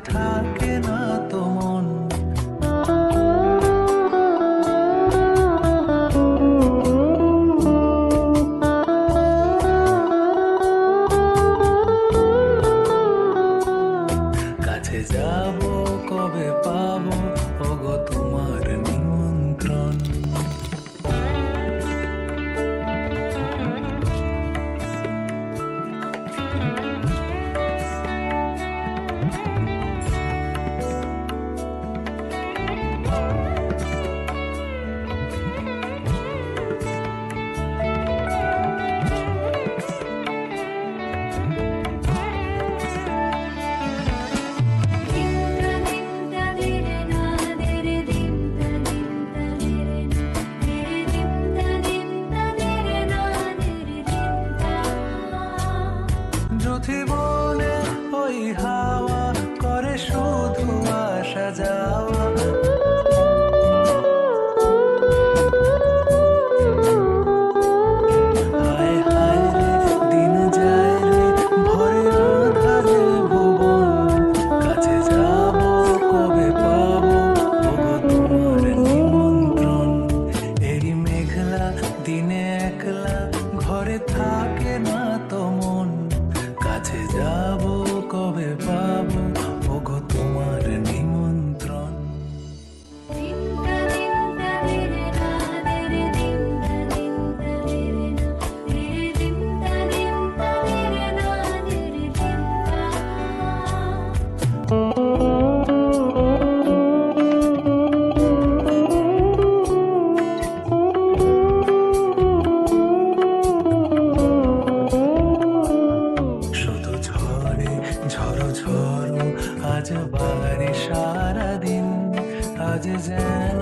থাকে না তো মন। কাছে যাব কবে পাবো ওগো তোমার নিমন্ত্রণ। বনে ওই হাওয়া করে শুধু আসা যাওয়া। হায় হায় রে দিন যায় রে ভরে আধারে ভুবন। কাছে যাব কবে পাবো ওগো তোমার নিমন্ত্রণ। এই মেঘলা দিনে একলা ঘরে থাকে না তো মন। কাছে যাব কবে পাবো ওগো তোমার নিমন্ত্রণ। ঝড়ো ঝড়ো আজ বাড়ি সারাদিন, আজ যেন